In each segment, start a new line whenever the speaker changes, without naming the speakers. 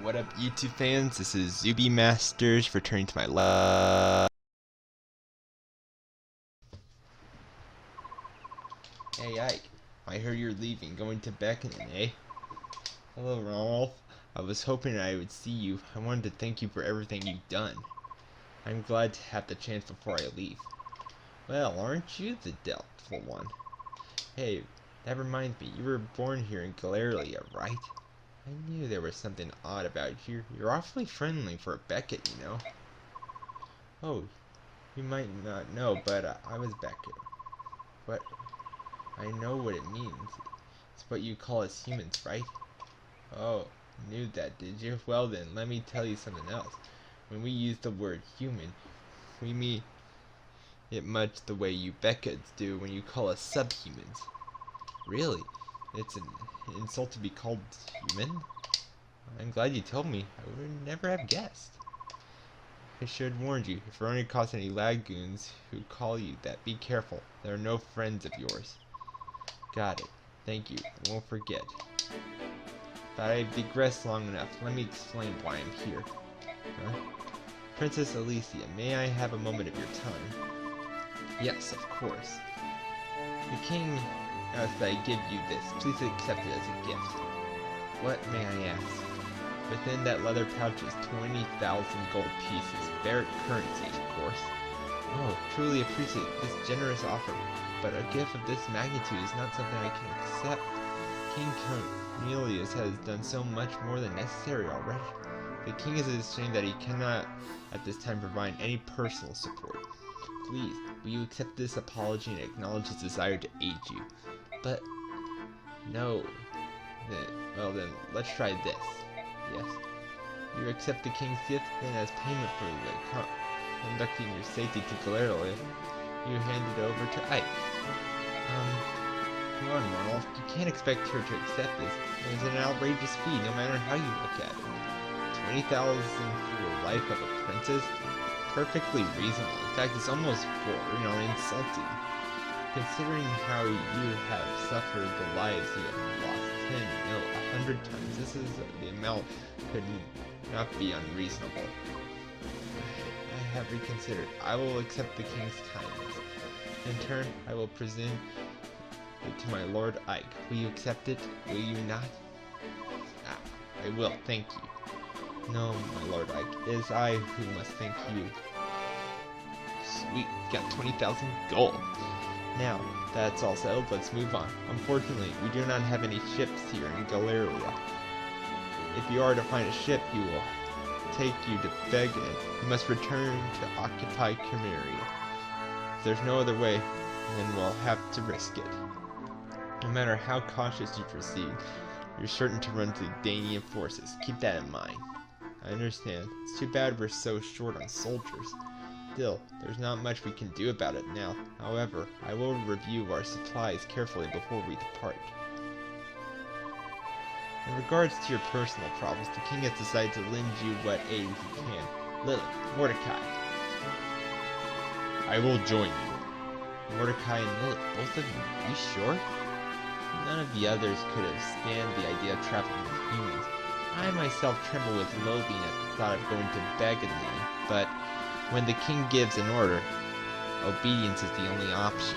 What up, YouTube fans? This is Zuby Masters returning to my love. Hey Ike, I heard you're leaving, going to Beckoning, eh? Hello Rolf. I was hoping I would see you. I wanted to thank you for everything you've done. I'm glad to have the chance before I leave. Well, aren't you the doubtful one? Hey, that reminds me, you were born here in Galeria, right? I knew there was something odd about you. You're awfully friendly for a Beckett, you know. Oh, you might not know, but I was Beckett. What? I know what it means. It's what you call us humans, right? Oh, knew that, did you? Well then, let me tell you something else. When we use the word human, we mean it much the way you Becketts do when you call us subhumans. Really? It's an insult to be called human? I'm glad you told me. I would never have guessed. I should have warned you. If Verona caught any lagoons who call you that, be careful. They are no friends of yours. Got it. Thank you. I won't forget. But I've digressed long enough. Let me explain why I'm here. Huh? Princess Alicia, may I have a moment of your time? Yes, of course. The king asks that I give you this. Please accept it as a gift. What may I ask? Within that leather pouch is 20,000 gold pieces. Barrack currency, of course. Oh, truly appreciate this generous offer, but a gift of this magnitude is not something I can accept. King Cornelius has done so much more than necessary already. The king is ashamed that he cannot at this time provide any personal support. Please, will you accept this apology and acknowledge his desire to aid you? But, no. Well then, let's try this. Yes. You accept the king's gift, then as payment for the conducting your safety to Galeria, you hand it over to Ike. Come on, Ronald. You can't expect her to accept this. It was an outrageous fee, no matter how you look at it. 20,000 for the life of a princess? Perfectly reasonable. In fact, it's almost insulting. Considering how you have suffered the lives you have lost 10, no, 100 times, this is the amount could not be unreasonable. I have reconsidered. I will accept the king's kindness. In turn, I will present it to my Lord Ike. Will you accept it? Will you not? Ah, I will, thank you. No, my Lord Ike, it is I who must thank you. Sweet, got 20,000 gold. Now, that's all settled, let's move on. Unfortunately, we do not have any ships here in Galeria. If you are to find a ship, you will take you to Beggin. You must return to occupy Chimeria. If there's no other way, then we'll have to risk it. No matter how cautious you proceed, you're certain to run into Danian forces. Keep that in mind. I understand. It's too bad we're so short on soldiers. Still, there's not much we can do about it now. However, I will review our supplies carefully before we depart. In regards to your personal problems, the king has decided to lend you what aid he can. Lily, Mordecai. I will join you. Mordecai and Lily, both of you, are you sure? None of the others could have stand the idea of traveling with humans. I myself tremble with loathing at the thought of going to Begging, but when the king gives an order, obedience is the only option.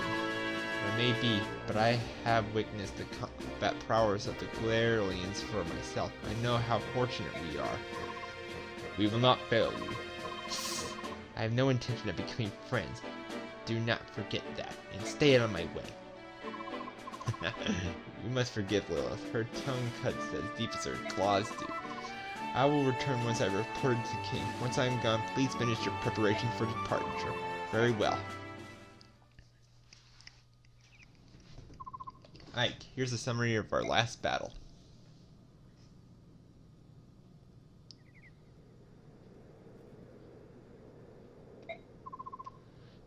It may be, but I have witnessed the combat prowess of the Galerians for myself. I know how fortunate we are. We will not fail you. I have no intention of becoming friends. Do not forget that, and stay out of my way. You must forgive Lilith. Her tongue cuts as deep as her claws do. I will return once I've reported to the king. Once I am gone, please finish your preparations for departure. Very well. Ike, here's a summary of our last battle.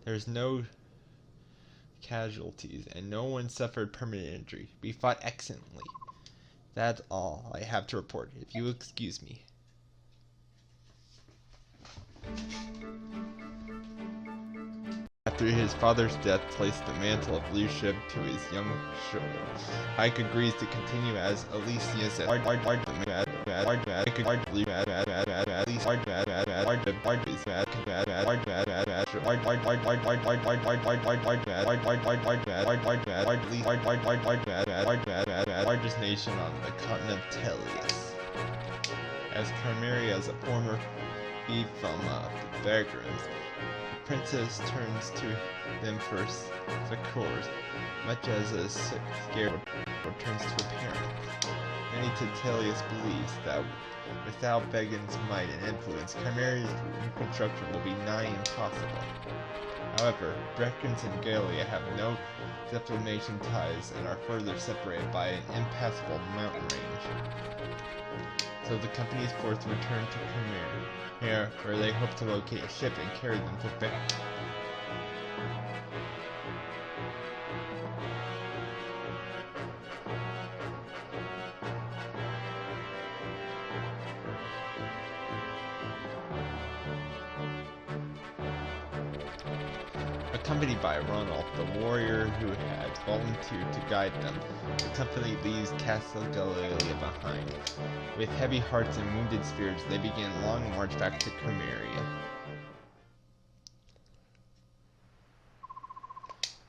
There's no casualties, and no one suffered permanent injury. We fought excellently. That's all I have to report, if you will excuse me. After his father's death placed the mantle of leadership to his young shoulder, Ike agrees to continue as Alicia's largest nation on the continent of Telius. As Chimeria's a former thief from the backrooms, the princess turns to them for succors, much as a scared turns to a parent. Many Telius believes that without Begin's might and influence, Chimeria's reconstruction will be nigh impossible. However, Brecons and Gallia have no diplomatic ties and are further separated by an impassable mountain range. So the company is forced to return to Chimeria, where they hope to locate a ship and carry them to Beck. Accompanied by Ronald, the warrior who had volunteered to guide them, the company leaves Castle Gallia behind. With heavy hearts and wounded spirits, they begin a long march back to Chimeria.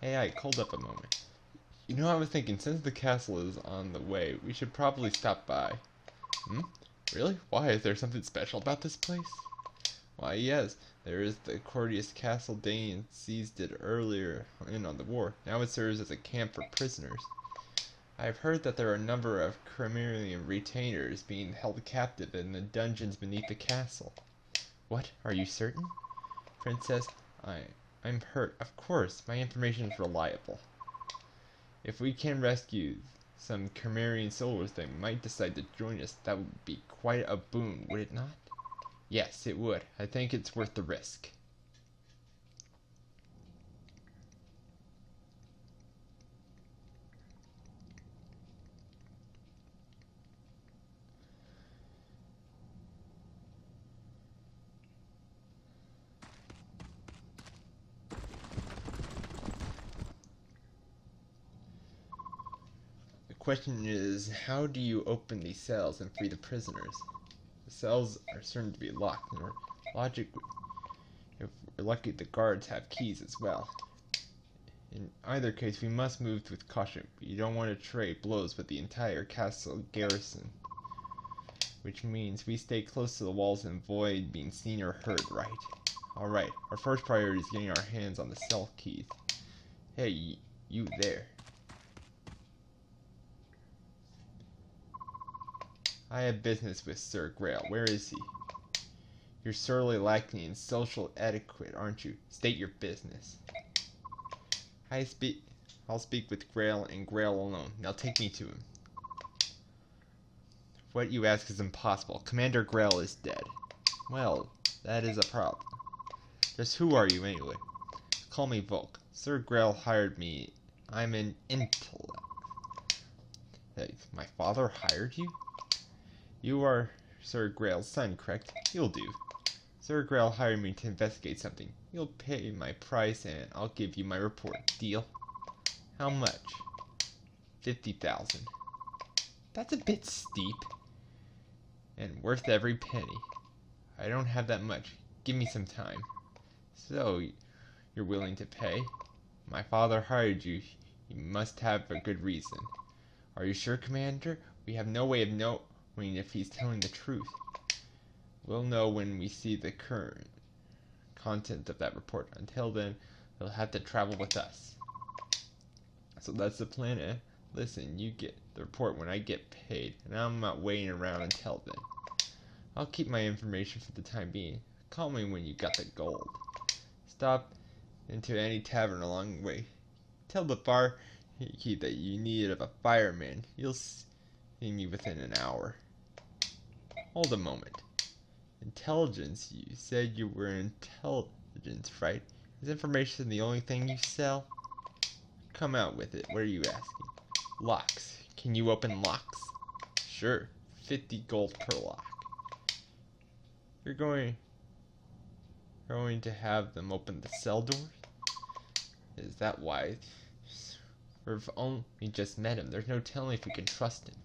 Hey, Ike, hold up a moment. You know, I was thinking, since the castle is on the way, we should probably stop by. Really? Why? Is there something special about this place? Why, yes. There is the courteous castle. Danes seized it earlier in on the war. Now it serves as a camp for prisoners. I have heard that there are a number of Chimerian retainers being held captive in the dungeons beneath the castle. What? Are you certain? Princess, I'm hurt. Of course, my information is reliable. If we can rescue some Chimerian soldiers, they might decide to join us. That would be quite a boon, would it not? Yes, it would. I think it's worth the risk. The question is, how do you open these cells and free the prisoners? The cells are certain to be locked, and if we're lucky, the guards have keys as well. In either case, we must move with caution. You don't want to trade blows with the entire castle garrison, which means we stay close to the walls and avoid being seen or heard, right? Alright, our first priority is getting our hands on the cell keys. Hey, you there. I have business with Sir Grail. Where is he? You're sorely lacking in social etiquette, aren't you? State your business. I'll speak with Grail and Grail alone. Now take me to him. What you ask is impossible. Commander Grail is dead. Well, that is a problem. Just who are you anyway? Call me Volk. Sir Grail hired me. I'm an intellect. Hey, my father hired you? You are Sir Grail's son, correct? You'll do. Sir Grail hired me to investigate something. You'll pay my price and I'll give you my report. Deal? How much? 50,000. That's a bit steep. And worth every penny. I don't have that much. Give me some time. So, you're willing to pay? My father hired you. You must have a good reason. Are you sure, Commander? We have no way of knowing if he's telling the truth. We'll know when we see the current content of that report. Until then, he'll have to travel with us. So that's the plan, eh? Listen, you get the report when I get paid, and I'm not waiting around until then. I'll keep my information for the time being. Call me when you got the gold. Stop into any tavern along the way. Tell the barkeep that you need of a fireman. You'll see me within an hour. Hold a moment. Intelligence? You said you were intelligence, right? Is information the only thing you sell? Come out with it. What are you asking? Locks. Can you open locks? Sure. 50 gold per lock. You're going to have them open the cell doors? Is that why? We've only just met him. There's no telling if we can trust him.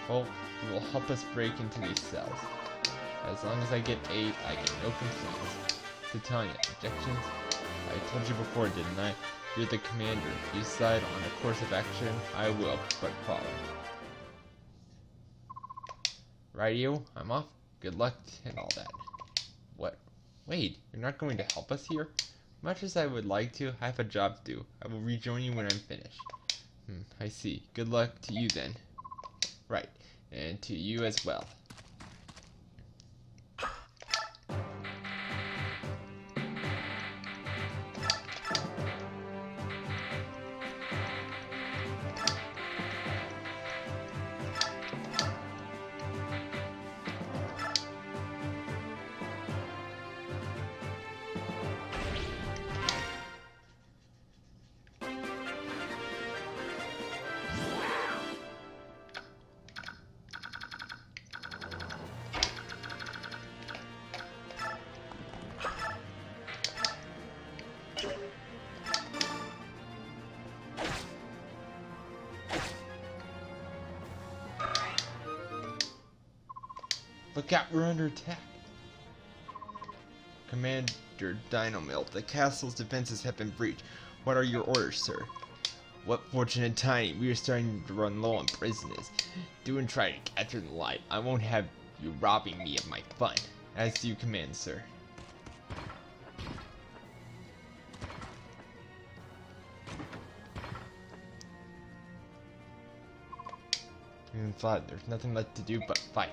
Well, it will help us break into these cells. As long as I get 8, I get no complaints. So telling it, objections? I told you before, didn't I? You're the commander. If you decide on a course of action, I will, but follow. Radio, I'm off. Good luck and all that. What? Wait, you're not going to help us here? Much as I would like to, I have a job to do. I will rejoin you when I'm finished. I see. Good luck to you then. Right, and to you as well. Look out, we're under attack. Commander Dynamilk, the castle's defenses have been breached. What are your orders, sir? What fortunate timing. We are starting to run low on prisoners. Do and try to capture them alive. I won't have you robbing me of my fun. As you command, sir. Even thought there's nothing left to do but fight.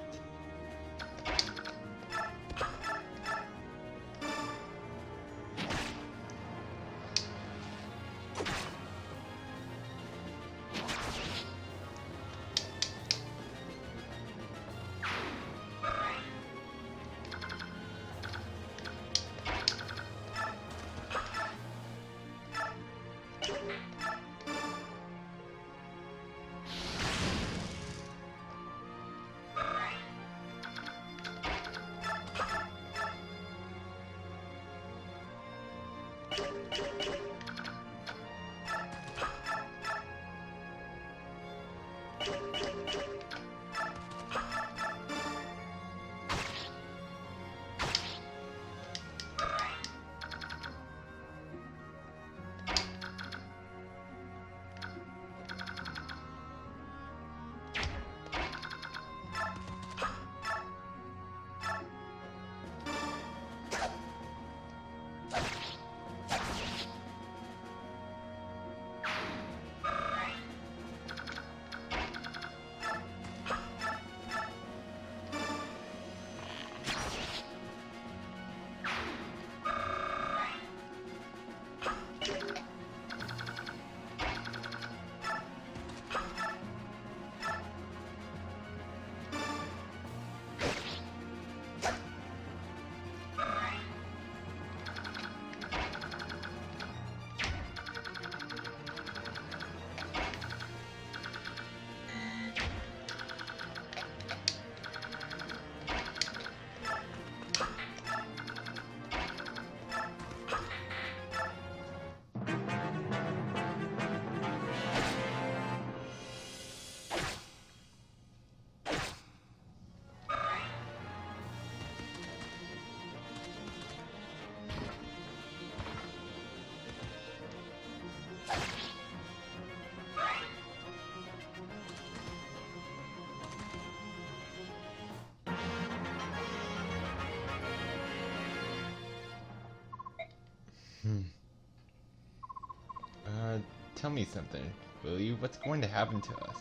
Tell me something, will you? What's going to happen to us?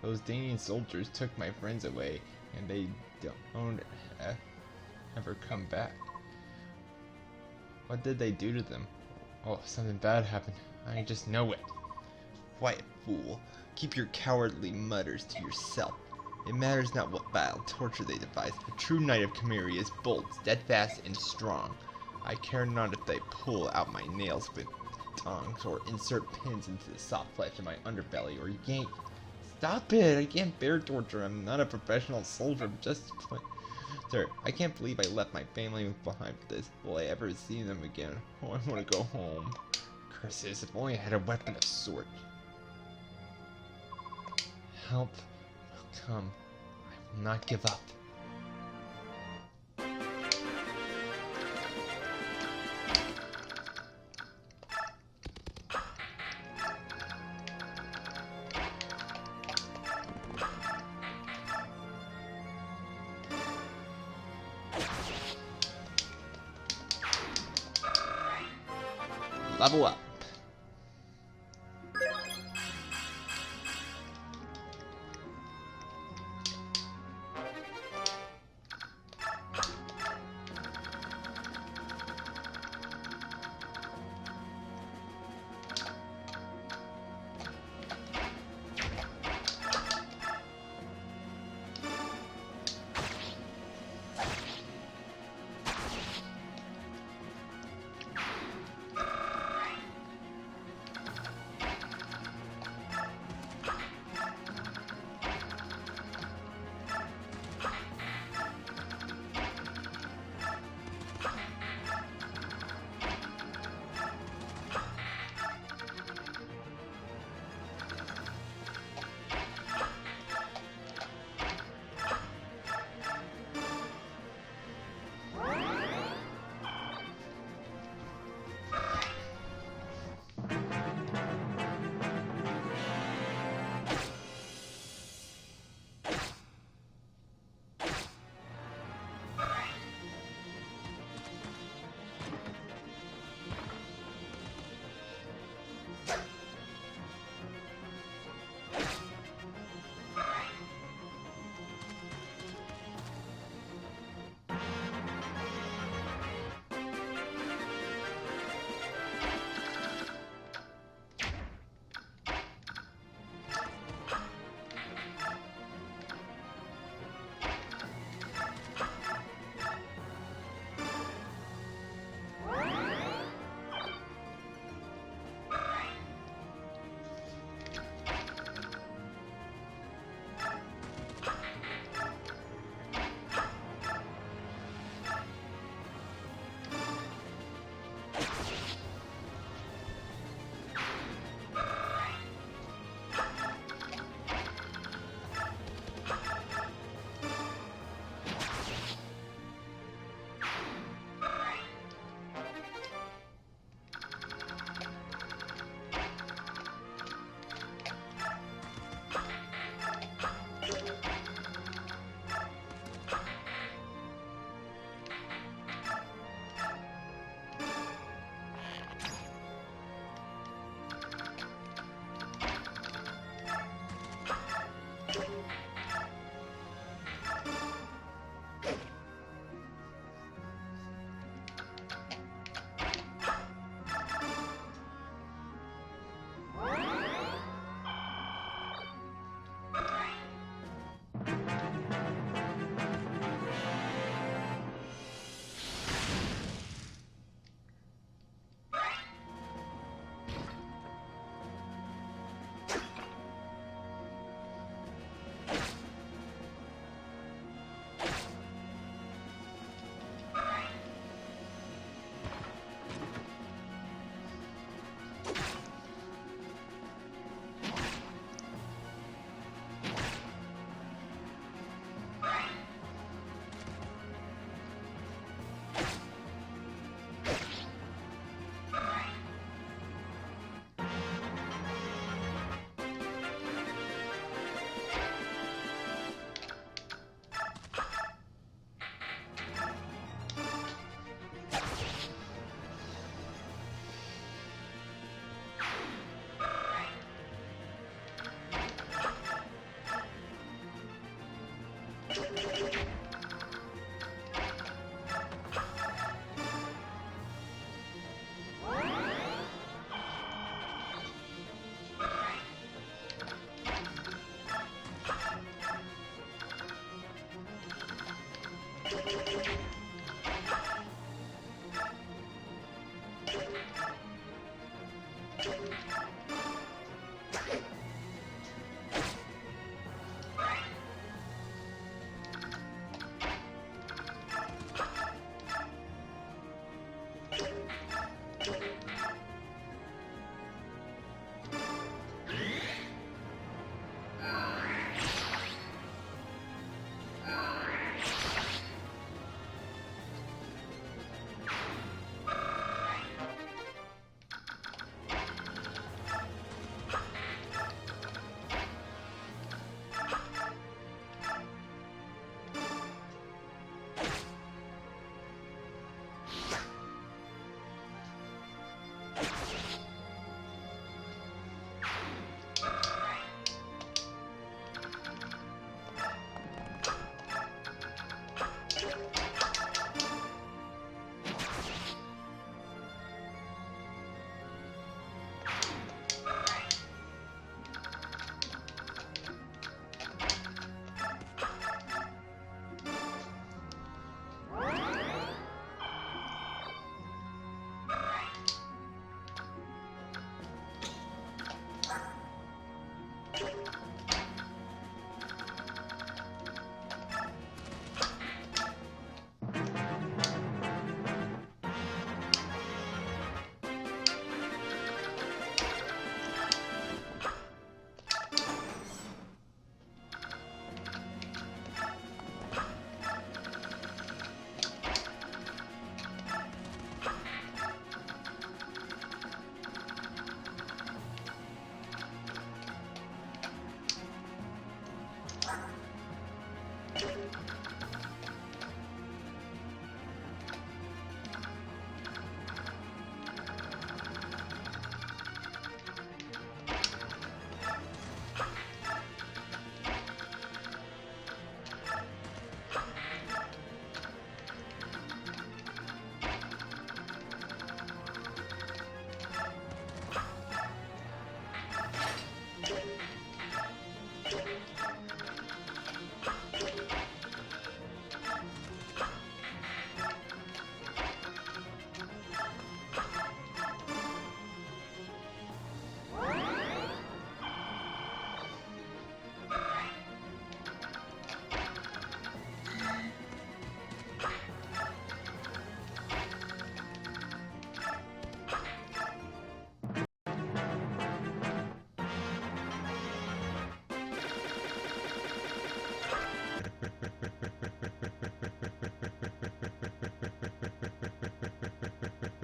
Those Danian soldiers took my friends away, and they don't ever come back. What did they do to them? Oh, something bad happened. I just know it. Quiet, fool. Keep your cowardly mutters to yourself. It matters not what vile torture they devise. A true knight of Chimera is bold, steadfast, and strong. I care not if they pull out my nails with tongs or insert pins into the soft flesh of my underbelly or yank. Stop it! I can't bear torture. I'm not a professional soldier. I'm just Sir, I can't believe I left my family behind for this. Will I ever see them again? Oh, I want to go home. Curses, if only I had a weapon of sort. Help will come not give up. Level up.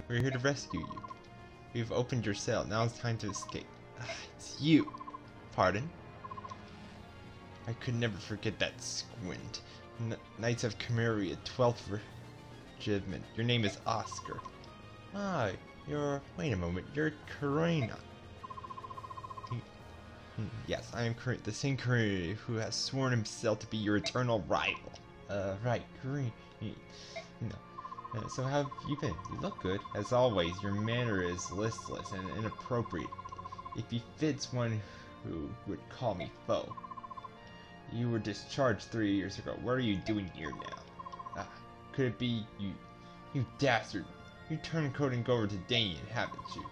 We're here to rescue you. We've opened your cell. Now it's time to escape. It's you. Pardon? I could never forget that squint. Knights of Cameria, 12th Regiment. Your name is Oscar. Ah, you're... Wait a moment. You're Karina. Yes, I am the same Karina who has sworn himself to be your eternal rival. Right, Karina. No. So how have you been? You look good. As always, your manner is listless and inappropriate. It befits one who would call me foe. You were discharged 3 years ago. What are you doing here now? Could it be you dastard? You turncoat and go over to Danian, haven't you?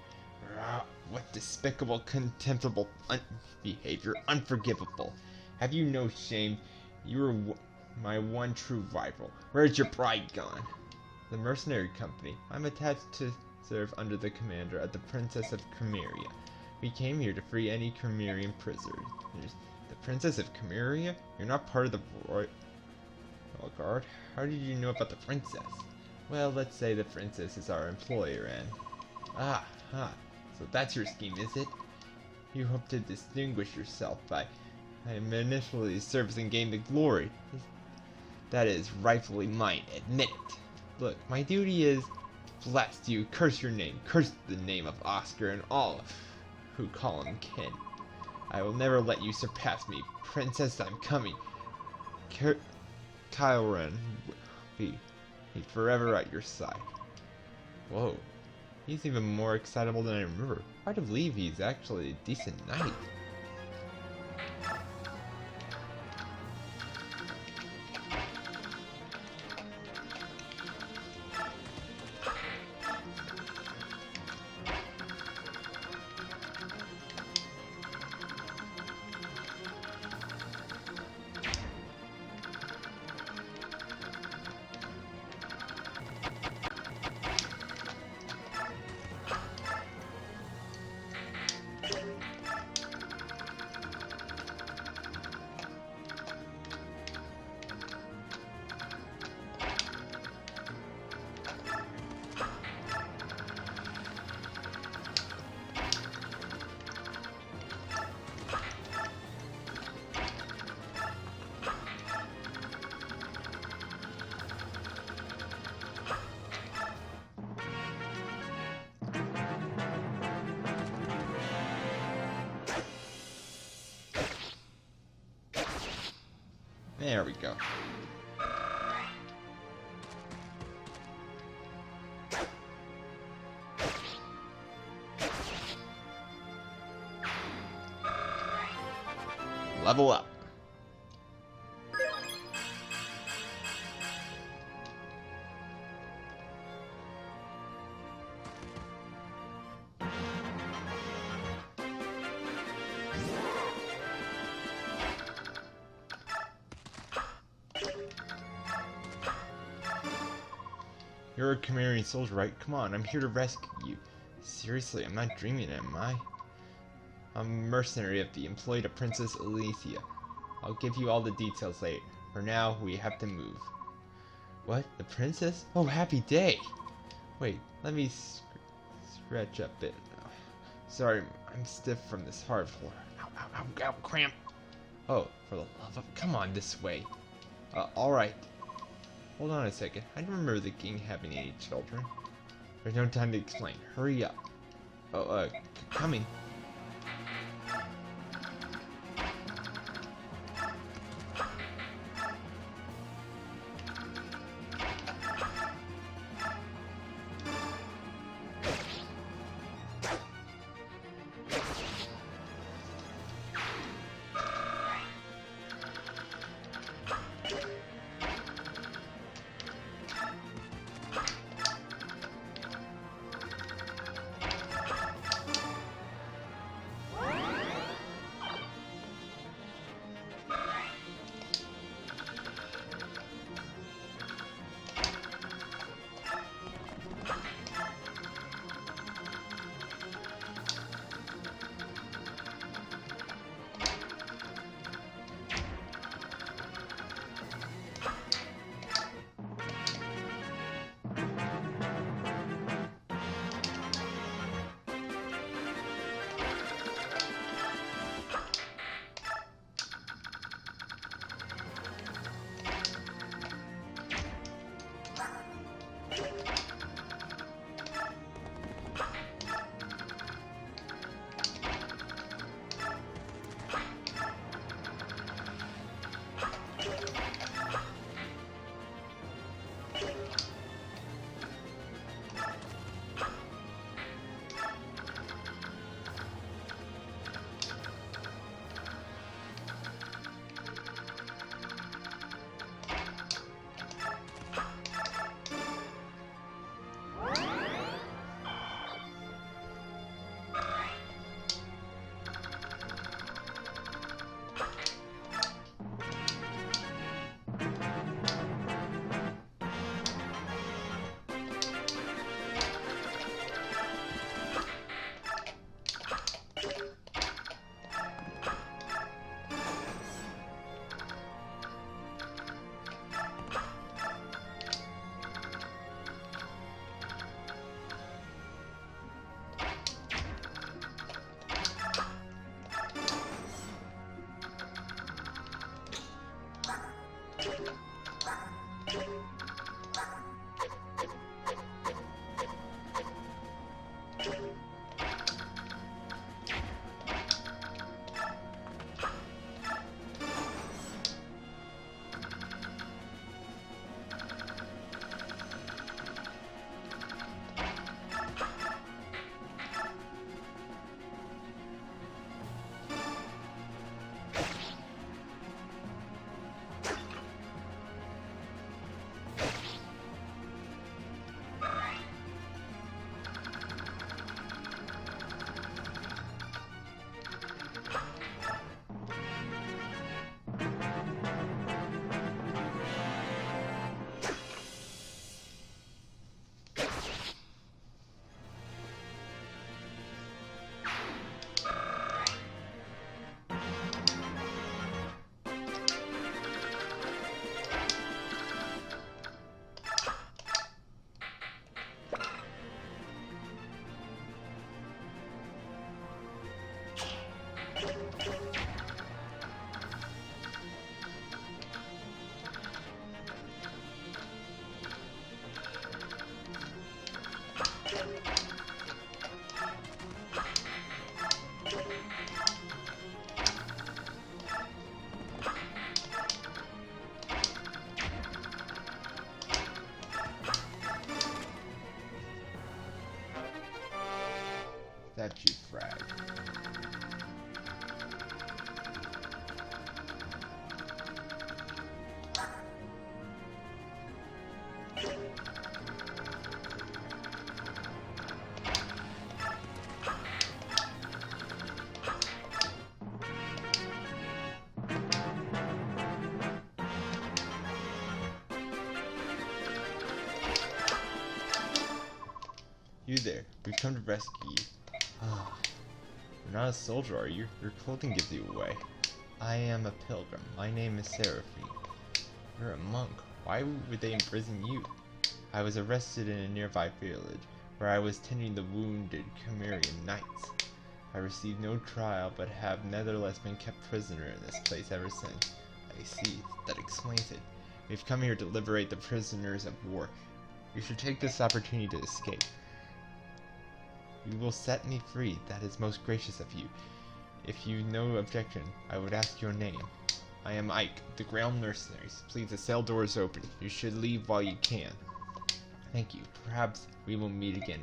What despicable, contemptible behavior, unforgivable. Have you no shame? You were my one true rival. Where's your pride gone? The mercenary company. I'm attached to serve under the commander of the Princess of Cameria. We came here to free any Camerian prisoners. The Princess of Cameria? You're not part of the Royal Guard? How did you know about the princess? Well, let's say the princess is our employer and... So that's your scheme, is it? You hope to distinguish yourself by manipulating service and gain the glory. That is rightfully mine, admit it. Look, my duty is... Blast you, curse your name, curse the name of Oscar and all who call him kin. I will never let you surpass me. Princess, I'm coming. Kyren will be forever at your side. Whoa. He's even more excitable than I remember. Hard to believe he's actually a decent knight. There we go. Level up. You're a Camerian soldier, right? Come on, I'm here to rescue you. Seriously, I'm not dreaming, am I? I'm a mercenary of the employed of Princess Aletheia. I'll give you all the details later. For now, we have to move. What? The princess? Oh, happy day! Wait, let me stretch a bit. Sorry, I'm stiff from this hard floor. Ow, cramp! Oh, for the love of... Come on, this way. Alright. Hold on a second. I don't remember the king having any children. There's no time to explain. Hurry up. Oh, coming. You there. We've come to rescue you. Ah, you're not a soldier, are you? Your clothing gives you away. I am a pilgrim. My name is Seraphine. You're a monk. Why would they imprison you? I was arrested in a nearby village, where I was tending the wounded Cimmerian knights. I received no trial, but have nevertheless been kept prisoner in this place ever since. I see. That explains it. We've come here to liberate the prisoners of war. You should take this opportunity to escape. You will set me free. That is most gracious of you. If you no objection, I would ask your name. I am Ike, the ground mercenaries. Please, the cell door is open. You should leave while you can. Thank you. Perhaps we will meet again.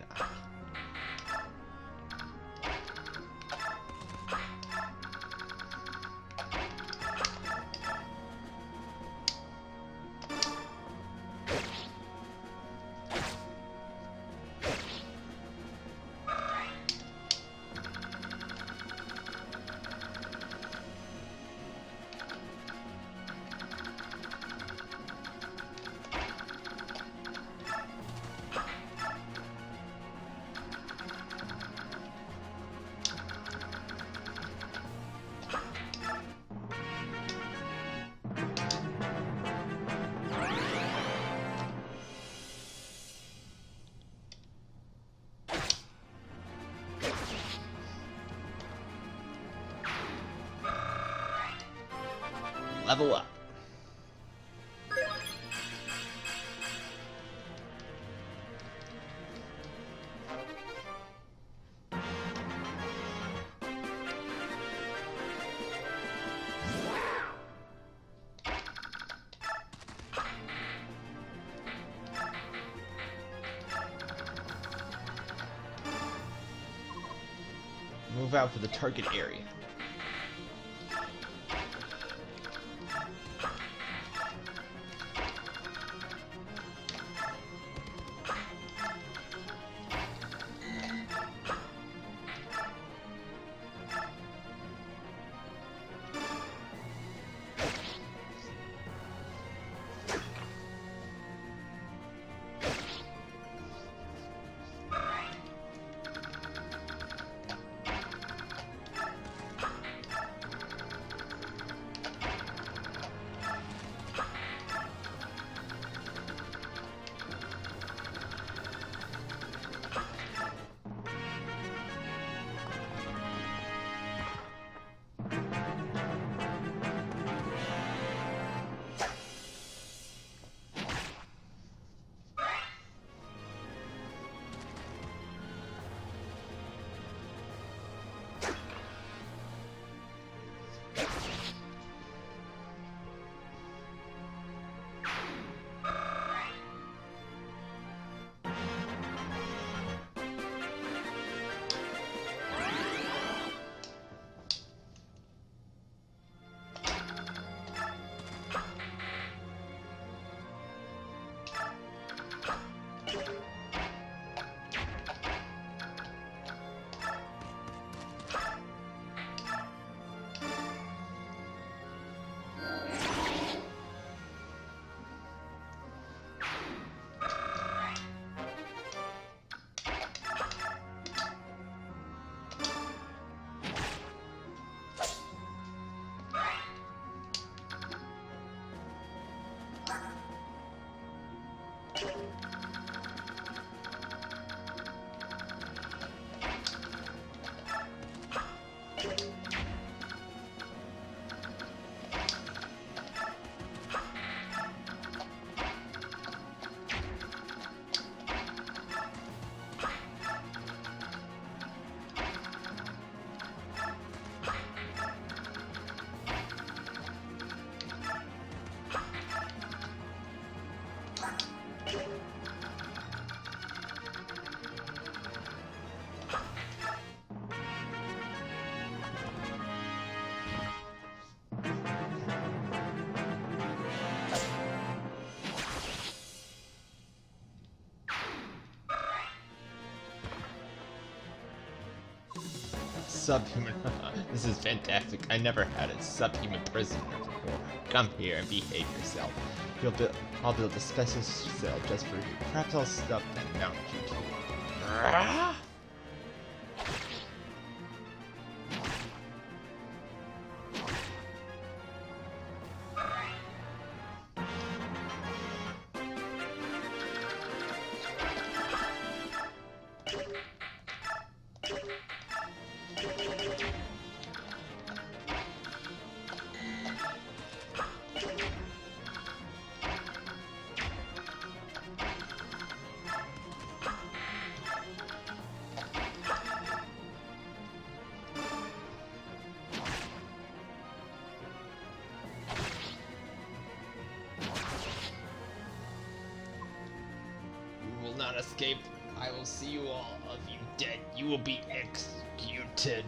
Level up. Move out for the target area. Subhuman. This is fantastic. I never had a subhuman prisoner before. Come here and behave yourself. I'll build a special cell just for you. Perhaps I'll stuff and mount you to it. You will not escape. I will see you all of you dead. You will be executed.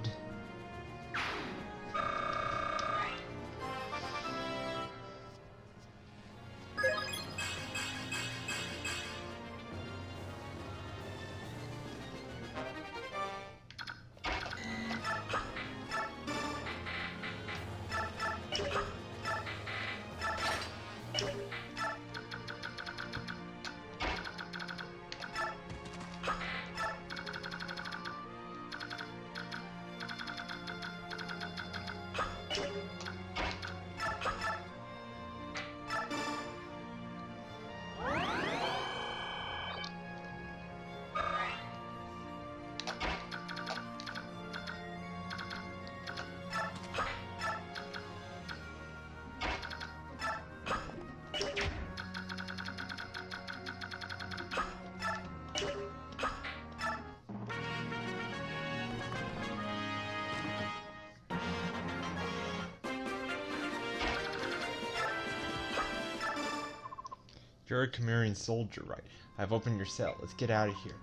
You're a Chimerian soldier, right? I've opened your cell. Let's get out of here.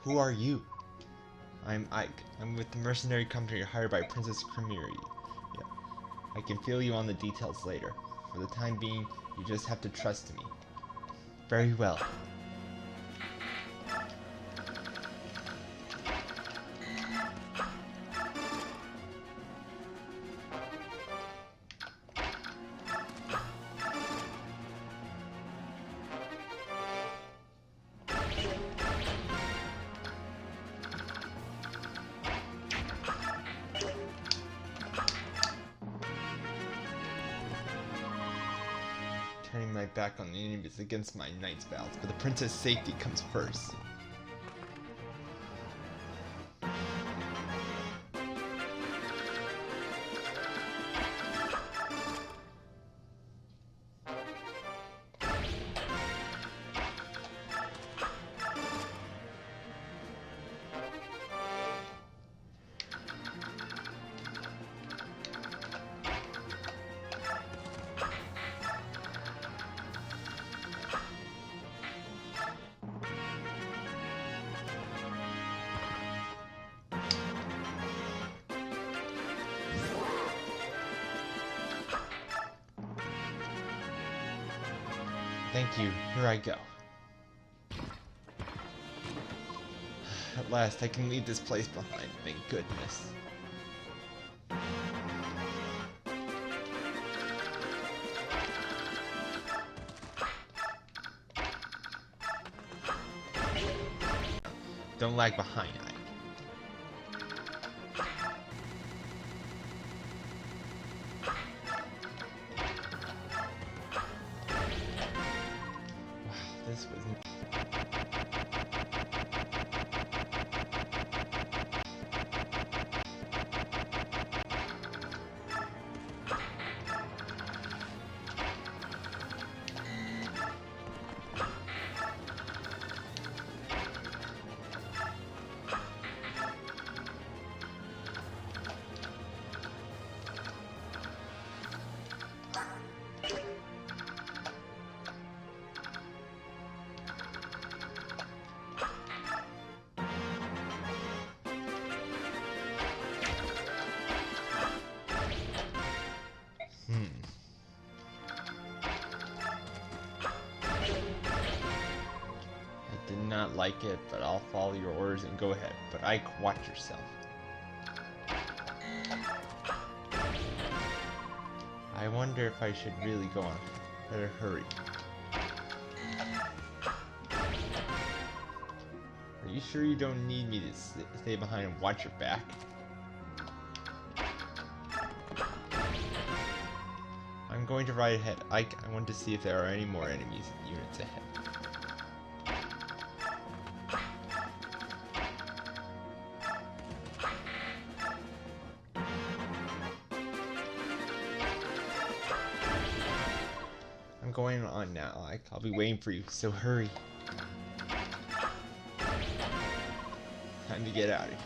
Who are you? I'm Ike. I'm with the mercenary company hired by Princess Chimeri. Yeah. I can fill you on the details later. For the time being, you just have to trust me. Very well. Turning my back on the enemies against my knight's vows, but the princess' safety comes first. Thank you. Here I go. At last, I can leave this place behind. Thank goodness. Don't lag behind, Ike. This was I did not like it, but I'll follow your orders and go ahead. But Ike, watch yourself. I wonder if I should really go on. Better hurry. Are you You sure you don't need me to stay behind and watch your back? I'm going to ride ahead. I want to see if there are any more enemies units ahead. I'm going on now. I'll be waiting for you, so hurry. Time to get out of here.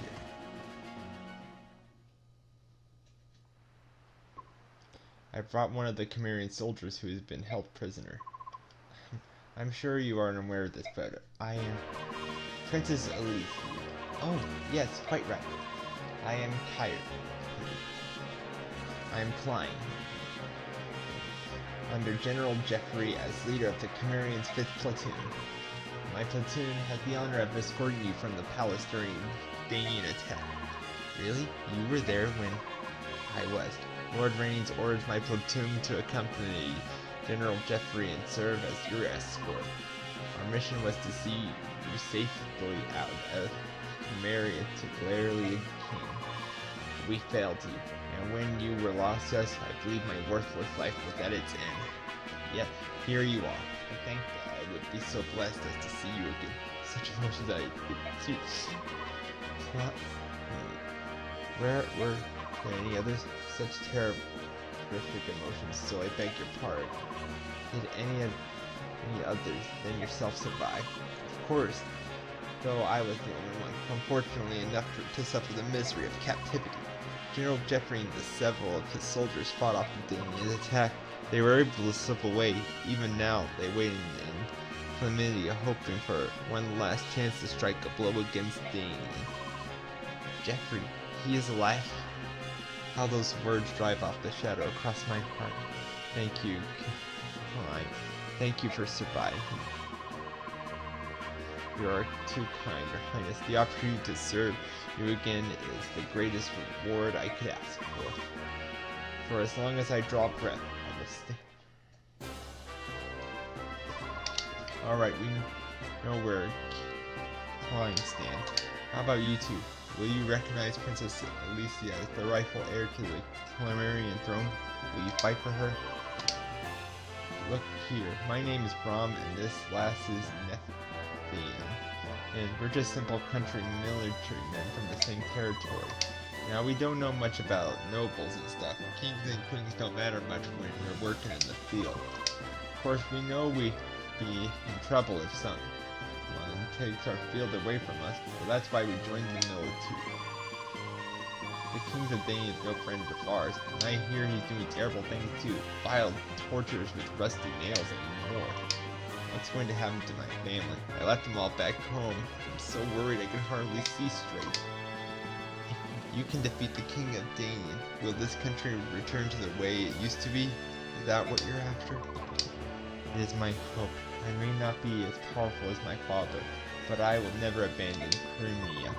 I brought one of the Cimmerian soldiers who has been held prisoner. I'm sure you aren't aware of this, but I am Princess Elise. Oh, yes, quite right. I am tired. I am flying. Under General Jeffrey as leader of the Cimmerian's 5th Platoon. My platoon has the honor of escorting you from the palace during Danian attack. Really? You were there when I was. Lord Radiance ordered my platoon to accompany General Jeffrey and serve as your escort. Our mission was to see you safely out of Cimmeria to Glairly King. We failed you, and when you were lost to us, I believe my worthless life was at its end. Yet, here you are. I thank God I would be so blessed as to see you again. Such emotions I could Where were there any others? Such terrible, horrific emotions, so I beg your pardon. Did any others than yourself survive? Of course, though I was the only one, unfortunately enough to suffer the misery of captivity. General Jeffrey and several of his soldiers fought off the Danian attack. They were able to slip away. Even now, they wait in Cimmeria, hoping for one last chance to strike a blow against Danian. Jeffrey, he is alive. How those words drive off the shadow across my heart. Thank you, kind. Thank you for surviving. You are too kind, Your Highness. The opportunity to serve you again is the greatest reward I could ask for. For as long as I draw breath, I will stay. Alright, we know where Klein stand. How about you two? Will you recognize Princess Alicia as the rightful heir to the Cimmerian throne? Will you fight for her? Look here, my name is Brom, and this last is Everthing. And we're just simple country military men from the same territory. Now, we don't know much about nobles and stuff. Kings and queens don't matter much when we're working in the field. Of course, we know we'd be in trouble if someone takes our field away from us, so that's why we joined the military. The King of Dane is no friend of ours, and I hear he's doing terrible things too. Vile tortures with rusty nails and more. What's going to happen to my family? I left them all back home. I'm so worried I can hardly see straight. If you can defeat the King of Dane, will this country return to the way it used to be? Is that what you're after? It is my hope. I may not be as powerful as my father, but I will never abandon Crimea.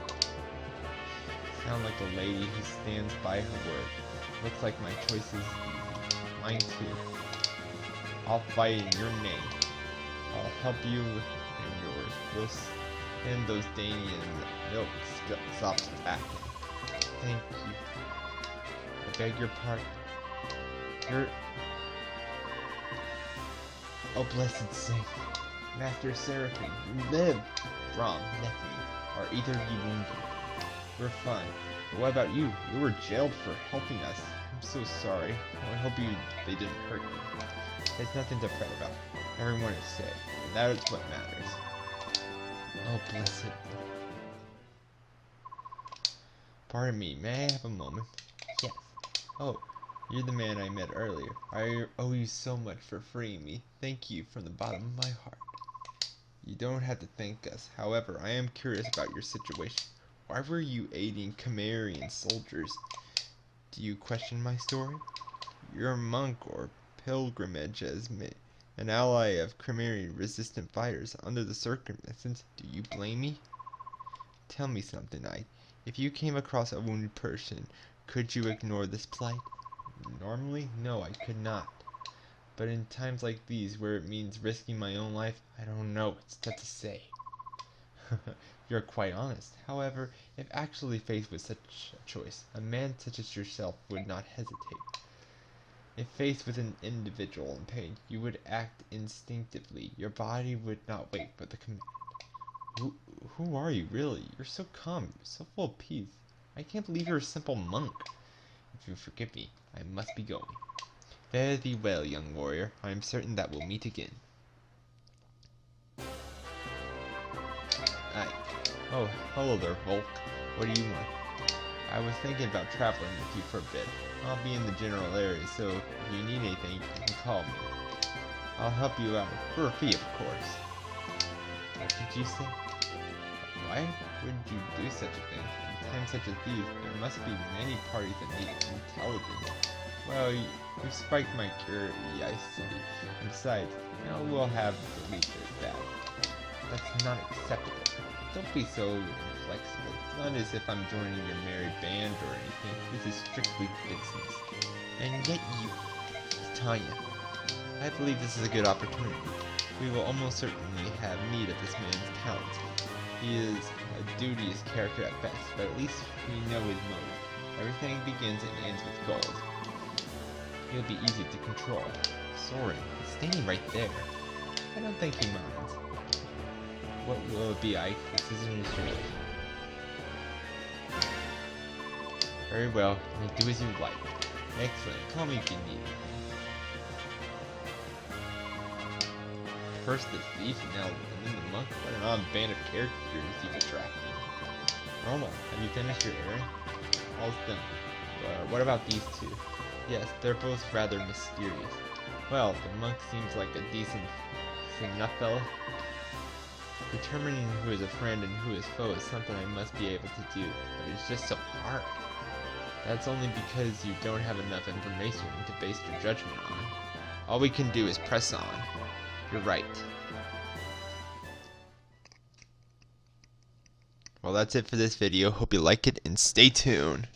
Sound like a lady who stands by her word. Looks like my choice is easy. Mine too. I'll fight in your name. I'll help you and yours. We'll end those Danian milk stops back. Thank you. I beg your pardon. Oh, blessed saint. Master Seraphim, you live! Brom, nephew, are either of you wounded? We're fine. But what about you? You were jailed for helping us. I'm so sorry. I hope they didn't hurt you. There's nothing to fret about. Everyone is safe, and that is what matters. Oh, blessed. Pardon me, may I have a moment? Yes. Oh, you're the man I met earlier. I owe you so much for freeing me. Thank you from the bottom of my heart. You don't have to thank us. However, I am curious about your situation. Why were you aiding Cimmerian soldiers? Do you question my story? You're a monk or pilgrimage as an ally of Cimmerian resistant fighters. Under the circumstances, do you blame me? Tell me something, Knight. If you came across a wounded person, could you ignore this plight? Normally, no, I could not. But in times like these, where it means risking my own life, I don't know, it's tough to say. You're quite honest. However, if actually faced with such a choice, a man such as yourself would not hesitate. If faced with an individual in pain, you would act instinctively. Your body would not wait for the command. Who are you, really? You're so calm, so full of peace. I can't believe you're a simple monk. If you forgive me, I must be going. Fare thee well, young warrior. I am certain that we'll meet again. Oh, hello there, Volk. What do you want? I was thinking about traveling with you for a bit. I'll be in the general area, so if you need anything, you can call me. I'll help you out, for a fee, of course. What did you say? Why would you do such a thing? In times such as these, there must be many parties that need intelligence. Well, you spiked my curiosity. And besides, now we'll have to leave it at that. That's not acceptable. Don't be so inflexible. It's not as if I'm joining your merry band or anything. This is strictly business. And yet you, Tanya, I believe this is a good opportunity. We will almost certainly have need of this man's talents. He is a dubious character at best, but at least we know his mode. Everything begins and ends with gold. He'll be easy to control. Soren, he's standing right there. I don't think he minds. What will it be, Ike? This isn't his choice. Very well, then do as you like. Excellent. Call me if you need me. First the thief, and now the monk. What an odd band of characters he's attracting. Normal, have you finished your errand? All's done. What about these two? Yes, they're both rather mysterious. Well, the monk seems like a decent enough fellow. Determining who is a friend and who is foe is something I must be able to do, but it's just so hard. That's only because you don't have enough information to base your judgment on. All we can do is press on. You're right. Well, that's it for this video. Hope you like it and stay tuned.